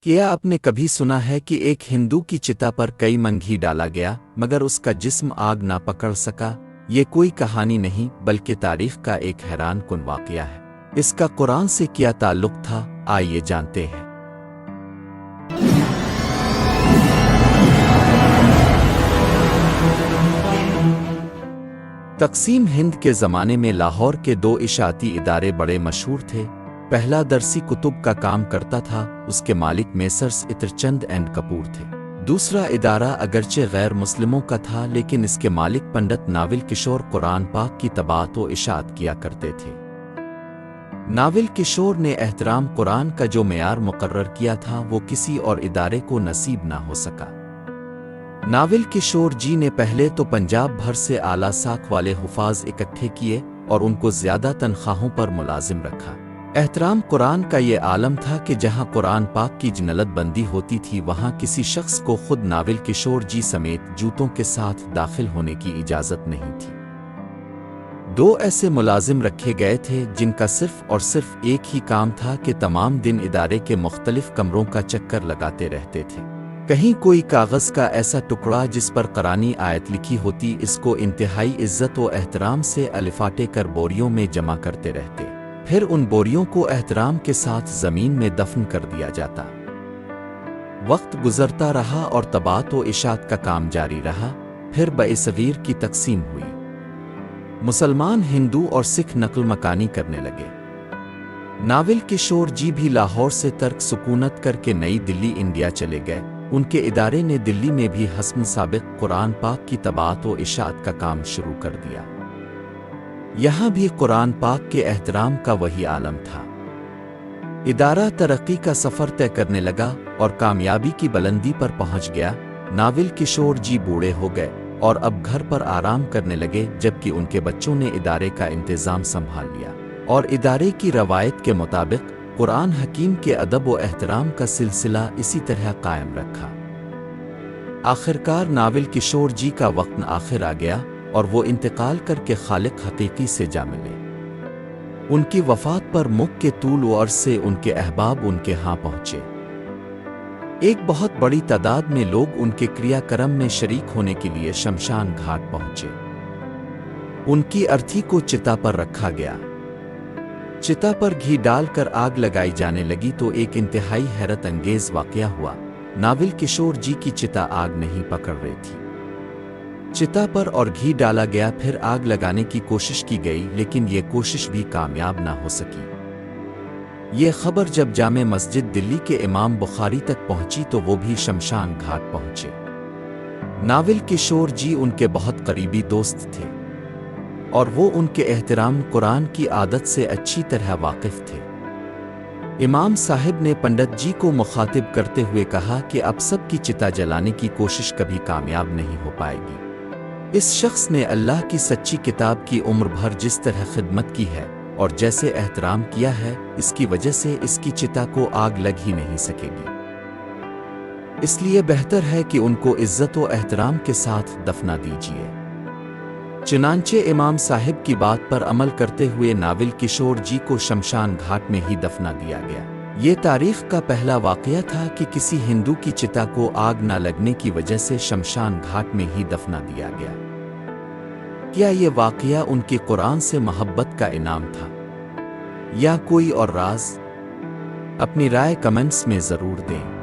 क्या आपने कभी सुना है कि एक हिंदू की चिता पर कई मन घी डाला गया मगर उसका जिस्म आग ना पकड़ सका? ये कोई कहानी नहीं बल्कि तारीख का एक हैरान कुन वाकया है। इसका कुरान से क्या ताल्लुक था, आइए जानते हैं। तक़सीम हिंद के ज़माने में लाहौर के दो इशाती इदारे बड़े मशहूर थे। पहला दरसी कुतुब का काम करता था, उसके मालिक मेसर्स इत्रचंद एंड कपूर थे। दूसरा इदारा अगरचे गैर मुस्लिमों का था लेकिन इसके मालिक पंडित नाविल किशोर कुरान पाक की तबाअत व इशाअत किया करते थे। नाविल किशोर ने एहतराम कुरान का जो मेयार मुकर्रर किया था वो किसी और इदारे को नसीब ना हो सका। नाविल किशोर जी ने पहले तो पंजाब भर से आला साख वाले हुफाज इकट्ठे किए और उनको ज़्यादा तनख्वाहों पर मुलाजिम रखा। एहतराम कुरान का ये आलम था कि जहाँ कुरान पाक की जन्नत बंदी होती थी वहाँ किसी शख्स को खुद नाविल किशोर जी समेत जूतों के साथ दाखिल होने की इजाज़त नहीं थी। दो ऐसे मुलाजिम रखे गए थे जिनका सिर्फ और सिर्फ एक ही काम था कि तमाम दिन इदारे के मुख्तलिफ कमरों का चक्कर लगाते रहते थे। कहीं कोई कागज़ का ऐसा टुकड़ा जिस पर कुरानी आयत लिखी होती, इसको इंतहाई इज्जत व एहतराम से अलिफाटे कर बोरियों में जमा करते रहते। फिर उन बोरियों को एहतराम के साथ ज़मीन में दफन कर दिया जाता। वक्त गुजरता रहा और तबाअत व इशाअत का काम जारी रहा। फिर बए-सगीर की तक़सीम हुई। मुसलमान हिंदू और सिख नकल मकानी करने लगे। नाविल किशोर जी भी लाहौर से तर्क सुकूनत करके नई दिल्ली इंडिया चले गए। उनके इदारे ने दिल्ली में भी हस्ब साबिक़ कुरान पाक की तबाअत व इशाअत का काम शुरू कर दिया। यहाँ भी कुरान पाक के एहतराम का वही आलम था। इदारा तरक्की का सफ़र तय करने लगा और कामयाबी की बुलंदी पर पहुँच गया। नाविल किशोर जी बूढ़े हो गए और अब घर पर आराम करने लगे, जबकि उनके बच्चों ने इदारे का इंतज़ाम संभाल लिया और इदारे की रवायत के मुताबिक कुरान हकीम के अदब व एहतराम का सिलसिला इसी तरह कायम रखा। आखिरकार नाविल किशोर जी का वक्त आखिर आ गया और वो इंतकाल करके खालिक हकीकी से जा मिले। उनकी वफ़ात पर मुख के तूल व अर्ज़ से उनके अहबाब उनके यहाँ पहुँचे। एक बहुत बड़ी तादाद में लोग उनके क्रियाक्रम में शरीक होने के लिए शमशान घाट पहुँचे। उनकी अर्थी को चिता पर रखा गया। चिता पर घी डालकर आग लगाई जाने लगी तो एक इंतहाई हैरत अंगेज वाक़या हुआ। नाविल किशोर जी की चिता आग नहीं पकड़ रही थी। चिता पर और घी डाला गया, फिर आग लगाने की कोशिश की गई लेकिन ये कोशिश भी कामयाब ना हो सकी। ये खबर जब जामे मस्जिद दिल्ली के इमाम बुखारी तक पहुंची तो वो भी शमशान घाट पहुंचे। नाविल किशोर जी उनके बहुत करीबी दोस्त थे और वो उनके एहतराम कुरान की आदत से अच्छी तरह वाकिफ थे। इमाम साहिब ने पंडित जी को मुखातिब करते हुए कहा कि अब सब की चिता जलाने की कोशिश कभी कामयाब नहीं हो पाएगी। इस शख्स ने अल्लाह की सच्ची किताब की उम्र भर जिस तरह खिदमत की है और जैसे एहतराम किया है, इसकी वजह से इसकी चिता को आग लग ही नहीं सकेगी। इसलिए बेहतर है कि उनको इज्जत व एहतराम के साथ दफना दीजिए। चुनांचे इमाम साहिब की बात पर अमल करते हुए नाविल किशोर जी को शमशान घाट में ही दफना दिया गया। ये तारीख का पहला वाक़या था कि किसी हिंदू की चिता को आग न लगने की वजह से शमशान घाट में ही दफना दिया गया। क्या ये वाक़या उनकी कुरान से मोहब्बत का इनाम था या कोई और राज? अपनी राय कमेंट्स में ज़रूर दें।